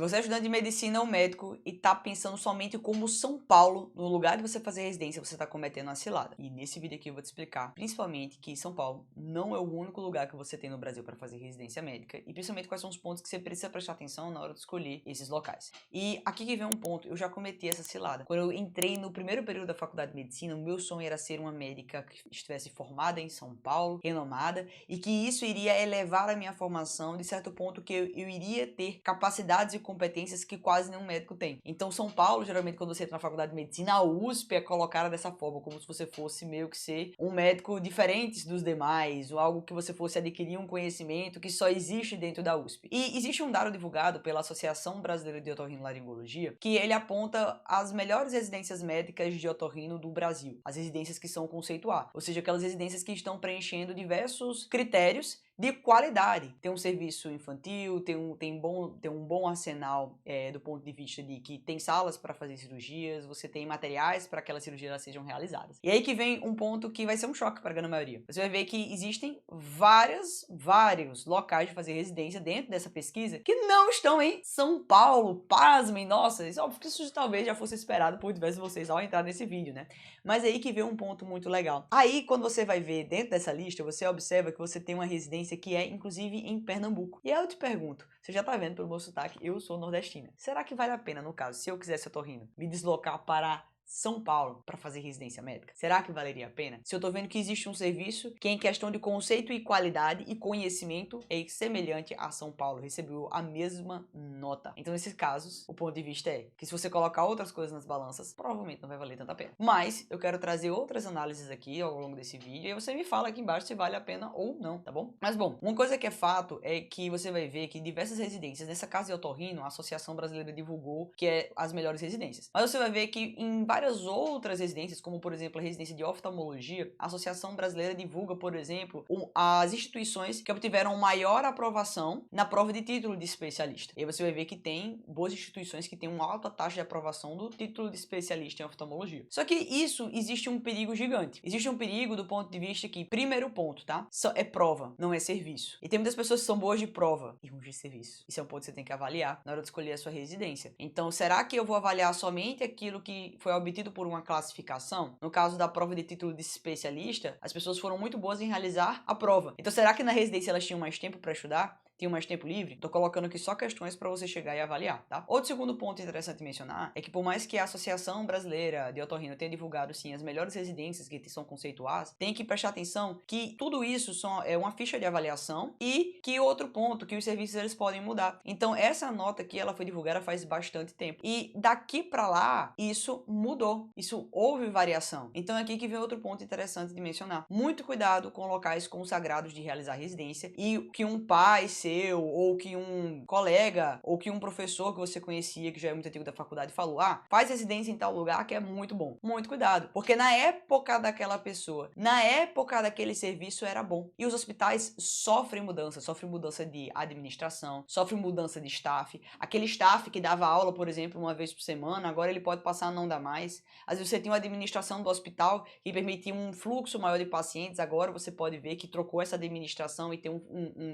você é estudante de medicina ou médico e tá pensando somente como São Paulo, no lugar de você fazer residência, você tá cometendo uma cilada. E nesse vídeo aqui eu vou te explicar, principalmente, que São Paulo não é o único lugar que você tem no Brasil para fazer residência médica e principalmente quais são os pontos que você precisa prestar atenção na hora de escolher esses locais. E aqui que vem um ponto, eu já cometi essa cilada. Quando eu entrei no primeiro período da faculdade de medicina, o meu sonho era ser uma médica que estivesse formada em São Paulo, renomada, e que isso iria elevar a minha formação de certo ponto que eu iria ter capacidades e competências que quase nenhum médico tem. Então São Paulo, geralmente quando você entra na faculdade de medicina, a USP é colocada dessa forma, como se você fosse meio que ser um médico diferente dos demais, ou algo que você fosse adquirir um conhecimento que só existe dentro da USP. E existe um dado divulgado pela Associação Brasileira de Otorrinolaringologia, que ele aponta as melhores residências médicas de otorrino do Brasil, as residências que são conceito A, ou seja, aquelas residências que estão preenchendo diversos critérios de qualidade. Tem um serviço infantil, tem um bom arsenal do ponto de vista de que tem salas para fazer cirurgias, você tem materiais para que aquelas cirurgias sejam realizadas. E aí que vem um ponto que vai ser um choque para a grande maioria. Você vai ver que existem vários locais de fazer residência dentro dessa pesquisa que não estão em São Paulo. Pasmem, nossa, isso, óbvio que isso talvez já fosse esperado por diversos de vocês ao entrar nesse vídeo, né? Mas aí que vem um ponto muito legal. Aí, quando você vai ver dentro dessa lista, você observa que você tem uma residência que é, inclusive, em Pernambuco. E aí eu te pergunto, você já tá vendo pelo meu sotaque, eu sou nordestina. Será que vale a pena, no caso, se eu quisesse otorrino, me deslocar para São Paulo para fazer residência médica? Será que valeria a pena? Se eu tô vendo que existe um serviço que em questão de conceito e qualidade e conhecimento é semelhante a São Paulo, recebeu a mesma nota. Então nesses casos, o ponto de vista é que se você colocar outras coisas nas balanças, provavelmente não vai valer tanta pena. Mas eu quero trazer outras análises aqui ao longo desse vídeo e você me fala aqui embaixo se vale a pena ou não, tá bom? Mas bom, uma coisa que é fato é que você vai ver que diversas residências, nessa casa de otorrino, a Associação Brasileira divulgou que é as melhores residências. Mas você vai ver que em várias outras residências, como por exemplo a residência de oftalmologia, a Associação Brasileira divulga, por exemplo, as instituições que obtiveram maior aprovação na prova de título de especialista. E aí você vai ver que tem boas instituições que têm uma alta taxa de aprovação do título de especialista em oftalmologia. Só que isso existe um perigo gigante. Existe um perigo do ponto de vista que, primeiro ponto, tá? É prova, não é serviço. E tem muitas pessoas que são boas de prova e ruins de serviço. Isso é um ponto que você tem que avaliar na hora de escolher a sua residência. Então, será que eu vou avaliar somente aquilo que foi obtido por uma classificação? No caso da prova de título de especialista, as pessoas foram muito boas em realizar a prova. Então, será que na residência elas tinham mais tempo para estudar? Tinha mais tempo livre? Tô colocando aqui só questões para você chegar e avaliar, tá? Outro segundo ponto interessante mencionar é que por mais que a Associação Brasileira de Otorrino tenha divulgado sim as melhores residências que são conceituadas, tem que prestar atenção que tudo isso é uma ficha de avaliação e que outro ponto, que os serviços eles podem mudar. Então essa nota aqui ela foi divulgada faz bastante tempo e daqui para lá isso mudou, isso houve variação. Então aqui que vem outro ponto interessante de mencionar. Muito cuidado com locais consagrados de realizar residência e que um pai ou que um colega, ou que um professor que você conhecia, que já é muito antigo da faculdade, falou: ah, faz residência em tal lugar que é muito bom. Muito cuidado, porque na época daquela pessoa, na época daquele serviço era bom. E os hospitais sofrem mudança de administração, sofrem mudança de staff. Aquele staff que dava aula, por exemplo, uma vez por semana, agora ele pode passar a não dar mais. Às vezes você tem uma administração do hospital que permitia um fluxo maior de pacientes, agora você pode ver que trocou essa administração e tem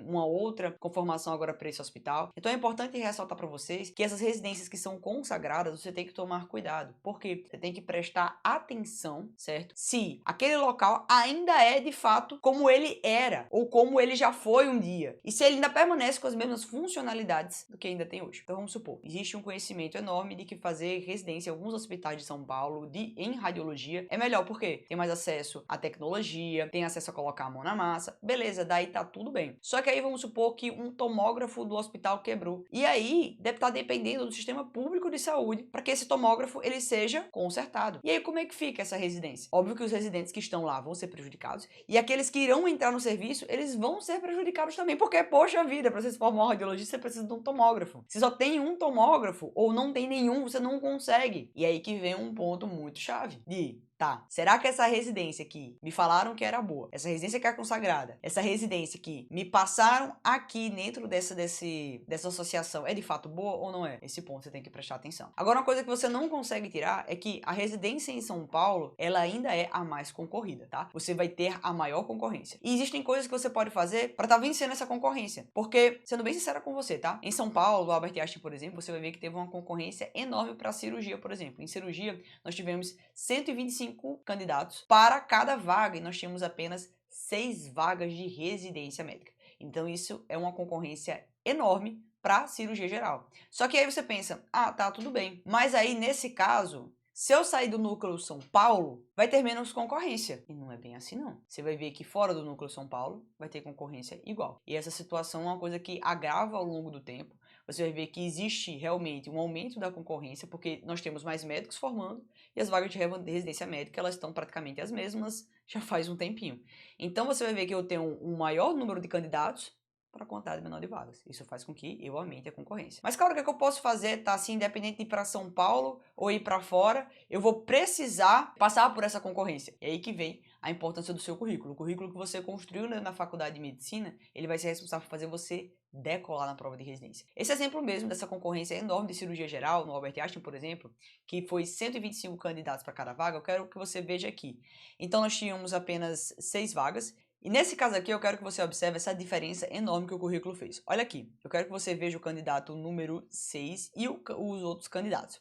uma outra conformação agora para esse hospital. Então é importante ressaltar para vocês que essas residências que são consagradas, você tem que tomar cuidado. Por quê? Você tem que prestar atenção, certo? Se aquele local ainda é de fato como ele era, ou como ele já foi um dia. E se ele ainda permanece com as mesmas funcionalidades do que ainda tem hoje. Então vamos supor, existe um conhecimento enorme de que fazer residência em alguns hospitais de São Paulo em radiologia é melhor, porque tem mais acesso à tecnologia, tem acesso a colocar a mão na massa, beleza, daí tá tudo bem. Só que aí vamos supor que um tomógrafo do hospital quebrou. E aí deve estar dependendo do sistema público de saúde para que esse tomógrafo ele seja consertado. E aí como é que fica essa residência? Óbvio que os residentes que estão lá vão ser prejudicados e aqueles que irão entrar no serviço, eles vão ser prejudicados também, porque poxa vida, para você se formar um radiologista, você precisa de um tomógrafo. Se só tem um tomógrafo ou não tem nenhum, você não consegue. E aí que vem um ponto muito chave de tá, será que essa residência que me falaram que era boa, essa residência que é consagrada, essa residência que me passaram aqui dentro dessa associação é de fato boa ou não é? Esse ponto você tem que prestar atenção. Agora, uma coisa que você não consegue tirar é que a residência em São Paulo, ela ainda é a mais concorrida, tá? Você vai ter a maior concorrência. E existem coisas que você pode fazer para estar vencendo essa concorrência. Porque, sendo bem sincera com você, tá? Em São Paulo, o Albert Einstein, por exemplo, você vai ver que teve uma concorrência enorme para cirurgia, por exemplo. Em cirurgia, nós tivemos 125 candidatos para cada vaga e nós tínhamos apenas 6 vagas de residência médica. Então isso é uma concorrência enorme para cirurgia geral. Só que aí você pensa, ah, tá, tudo bem. Mas aí, nesse caso, se eu sair do núcleo São Paulo, vai ter menos concorrência. E não é bem assim, não. Você vai ver que fora do núcleo São Paulo, vai ter concorrência igual. E essa situação é uma coisa que agrava ao longo do tempo. Você vai ver que existe realmente um aumento da concorrência, porque nós temos mais médicos formando e as vagas de residência médica, elas estão praticamente as mesmas já faz um tempinho. Então você vai ver que eu tenho um maior número de candidatos para quantidade menor de vagas. Isso faz com que eu aumente a concorrência. Mas claro, o que eu posso fazer, tá? Assim, independente de ir para São Paulo ou ir para fora, eu vou precisar passar por essa concorrência. É aí que vem a importância do seu currículo. O currículo que você construiu na faculdade de medicina, ele vai ser responsável por fazer você decolar na prova de residência. Esse exemplo mesmo dessa concorrência enorme de cirurgia geral, no Albert Einstein, por exemplo, que foi 125 candidatos para cada vaga, eu quero que você veja aqui. Então nós tínhamos apenas 6 vagas, e nesse caso aqui eu quero que você observe essa diferença enorme que o currículo fez. Olha aqui, eu quero que você veja o candidato número 6 e os outros candidatos.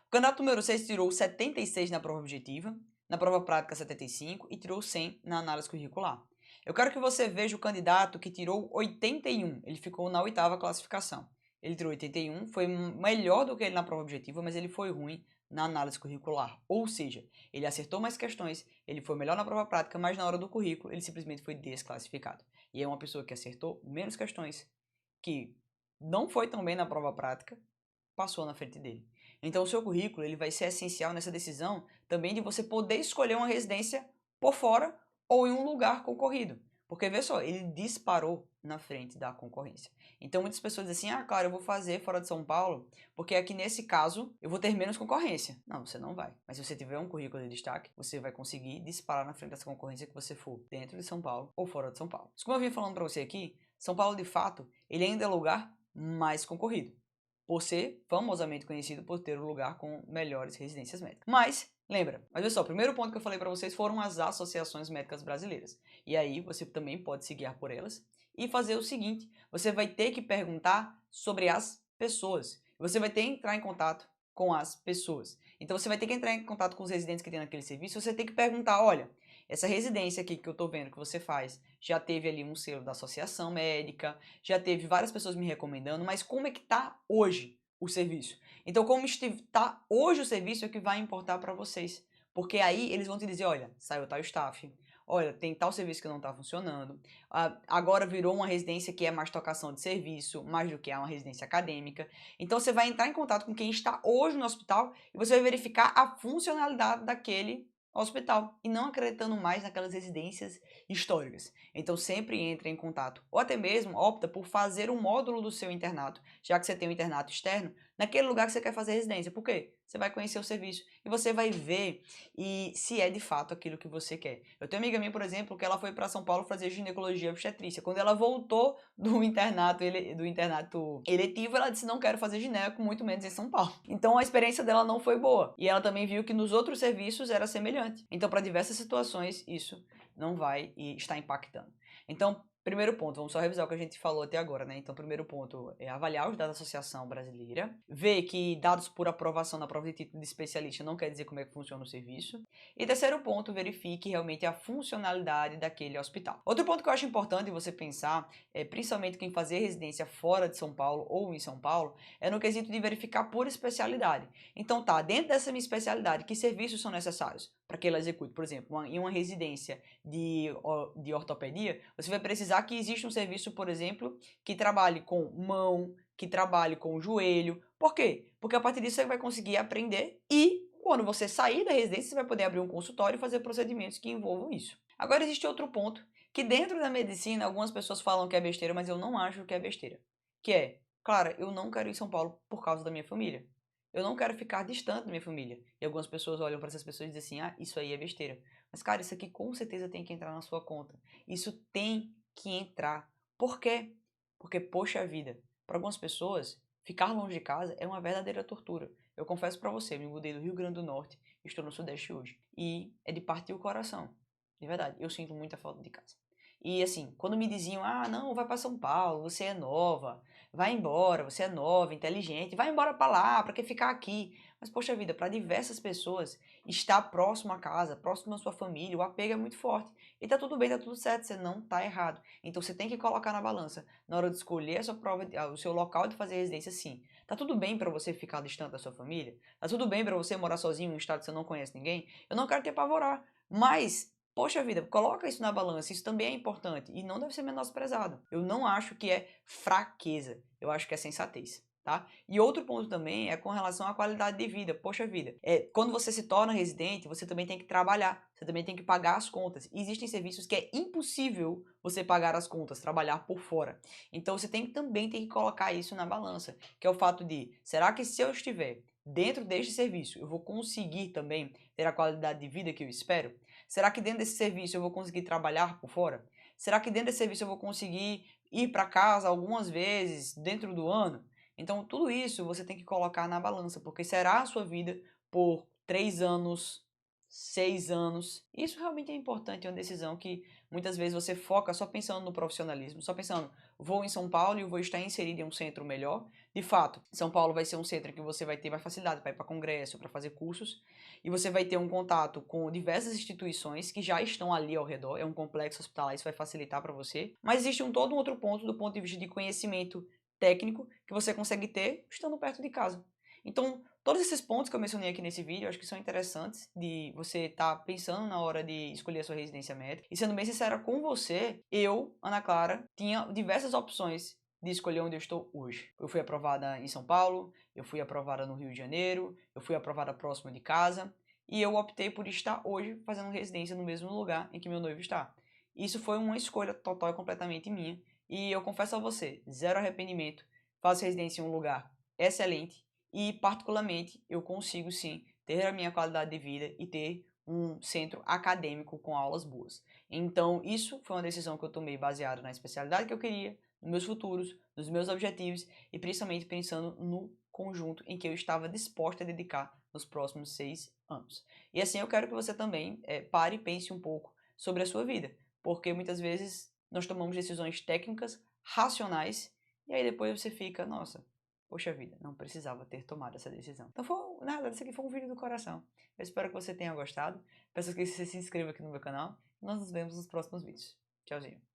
O candidato número 6 tirou 76 na prova objetiva, na prova prática 75 e tirou 100 na análise curricular. Eu quero que você veja o candidato que tirou 81, ele ficou na 8ª classificação. Ele tirou 81, foi melhor do que ele na prova objetiva, mas ele foi ruim na análise curricular. Ou seja, ele acertou mais questões, ele foi melhor na prova prática, mas na hora do currículo ele simplesmente foi desclassificado. E é uma pessoa que acertou menos questões, que não foi tão bem na prova prática, passou na frente dele. Então o seu currículo ele vai ser essencial nessa decisão também de você poder escolher uma residência por fora ou em um lugar concorrido. Porque, vê só, ele disparou na frente da concorrência. Então muitas pessoas dizem assim, ah, claro, eu vou fazer fora de São Paulo, porque aqui nesse caso eu vou ter menos concorrência. Não, você não vai. Mas se você tiver um currículo de destaque, você vai conseguir disparar na frente dessa concorrência que você for dentro de São Paulo ou fora de São Paulo. Mas como eu vim falando para você aqui, São Paulo, de fato, ele ainda é o lugar mais concorrido, por ser famosamente conhecido por ter o lugar com melhores residências médicas. Mas, lembra, olha só, o primeiro ponto que eu falei para vocês foram as associações médicas brasileiras. E aí você também pode se guiar por elas e fazer o seguinte, você vai ter que perguntar sobre as pessoas. Você vai ter que entrar em contato com as pessoas. Então você vai ter que entrar em contato com os residentes que tem naquele serviço, você tem que perguntar, olha, essa residência aqui que eu tô vendo que você faz, já teve ali um selo da associação médica, já teve várias pessoas me recomendando, mas como é que tá hoje o serviço? Então, como está hoje o serviço é o que vai importar para vocês. Porque aí eles vão te dizer, olha, saiu tal staff, olha, tem tal serviço que não está funcionando, agora virou uma residência que é mais tocação de serviço, mais do que é uma residência acadêmica. Então, você vai entrar em contato com quem está hoje no hospital e você vai verificar a funcionalidade daquele hospital e não acreditando mais naquelas residências históricas. Então sempre entre em contato ou até mesmo opta por fazer um módulo do seu internato, já que você tem um internato externo, naquele lugar que você quer fazer residência. Por quê? Você vai conhecer o serviço e você vai ver se é de fato aquilo que você quer. Eu tenho uma amiga minha, por exemplo, que ela foi para São Paulo fazer ginecologia e obstetrícia. Quando ela voltou do internato eletivo, ela disse, não quero fazer gineco, muito menos em São Paulo. Então a experiência dela não foi boa. E ela também viu que nos outros serviços era semelhante. Então, para diversas situações, isso não vai estar impactando. Então, primeiro ponto, vamos só revisar o que a gente falou até agora, né? Então, primeiro ponto é avaliar os dados da Associação Brasileira, ver que dados por aprovação na prova de título de especialista não quer dizer como é que funciona o serviço. E terceiro ponto, verifique realmente a funcionalidade daquele hospital. Outro ponto que eu acho importante você pensar, principalmente quem fazer residência fora de São Paulo ou em São Paulo, é no quesito de verificar por especialidade. Então tá, dentro dessa minha especialidade, que serviços são necessários para que ela execute? Por exemplo, em uma residência de ortopedia, você vai precisar que exista um serviço, por exemplo, que trabalhe com mão, que trabalhe com joelho. Por quê? Porque a partir disso você vai conseguir aprender e quando você sair da residência, você vai poder abrir um consultório e fazer procedimentos que envolvam isso. Agora existe outro ponto, que dentro da medicina, algumas pessoas falam que é besteira, mas eu não acho que é besteira. Que é, claro, eu não quero ir em São Paulo por causa da minha família. Eu não quero ficar distante da minha família. E algumas pessoas olham para essas pessoas e dizem assim, ah, isso aí é besteira. Mas, cara, isso aqui com certeza tem que entrar na sua conta. Isso tem que entrar. Por quê? Porque, poxa vida, para algumas pessoas, ficar longe de casa é uma verdadeira tortura. Eu confesso para você, me mudei do Rio Grande do Norte, estou no Sudeste hoje. E é de partir o coração. De verdade, eu sinto muita falta de casa. E assim, quando me diziam, ah, não, vai para São Paulo, você é nova, vai embora, você é nova, inteligente, vai embora para lá, para que ficar aqui? Mas, poxa vida, para diversas pessoas, estar próximo à casa, próximo à sua família, o apego é muito forte. E tá tudo bem, tá tudo certo, você não tá errado. Então você tem que colocar na balança, na hora de escolher a sua prova, o seu local de fazer residência, sim. Tá tudo bem para você ficar distante da sua família? Tá tudo bem para você morar sozinho em um estado que você não conhece ninguém? Eu não quero te apavorar, mas poxa vida, coloca isso na balança, isso também é importante e não deve ser menosprezado. Eu não acho que é fraqueza, eu acho que é sensatez. Tá? E outro ponto também é com relação à qualidade de vida. Poxa vida, quando você se torna residente, você também tem que trabalhar, você também tem que pagar as contas. E existem serviços que é impossível você pagar as contas, trabalhar por fora. Então você também tem que colocar isso na balança, que é o fato de, será que se eu estiver dentro deste serviço, eu vou conseguir também ter a qualidade de vida que eu espero? Será que dentro desse serviço eu vou conseguir trabalhar por fora? Será que dentro desse serviço eu vou conseguir ir para casa algumas vezes dentro do ano? Então, tudo isso você tem que colocar na balança, porque será a sua vida por 3 anos, 6 anos. Isso realmente é importante, é uma decisão que muitas vezes você foca só pensando no profissionalismo, só pensando, vou em São Paulo e vou estar inserido em um centro melhor. De fato, São Paulo vai ser um centro que você vai ter mais facilidade para ir para congresso, para fazer cursos, e você vai ter um contato com diversas instituições que já estão ali ao redor, é um complexo hospitalar, isso vai facilitar para você. Mas existe todo um outro ponto do ponto de vista de conhecimento técnico que você consegue ter estando perto de casa. Então, todos esses pontos que eu mencionei aqui nesse vídeo, eu acho que são interessantes de você estar pensando na hora de escolher a sua residência médica. E sendo bem sincera com você, eu, Ana Clara, tinha diversas opções de escolher onde eu estou hoje. Eu fui aprovada em São Paulo, eu fui aprovada no Rio de Janeiro, eu fui aprovada próximo de casa, e eu optei por estar hoje fazendo residência no mesmo lugar em que meu noivo está. Isso foi uma escolha total e completamente minha, e eu confesso a você, zero arrependimento, faço residência em um lugar excelente e, particularmente, eu consigo sim ter a minha qualidade de vida e ter um centro acadêmico com aulas boas. Então, isso foi uma decisão que eu tomei baseada na especialidade que eu queria, nos meus futuros, nos meus objetivos e principalmente pensando no conjunto em que eu estava disposta a dedicar nos próximos 6 anos. E assim eu quero que você também pare e pense um pouco sobre a sua vida, porque muitas vezes nós tomamos decisões técnicas, racionais, e aí depois você fica, nossa, poxa vida, não precisava ter tomado essa decisão. Então, na verdade, isso aqui foi um vídeo do coração. Eu espero que você tenha gostado. Peço que você se inscreva aqui no meu canal. E nós nos vemos nos próximos vídeos. Tchauzinho.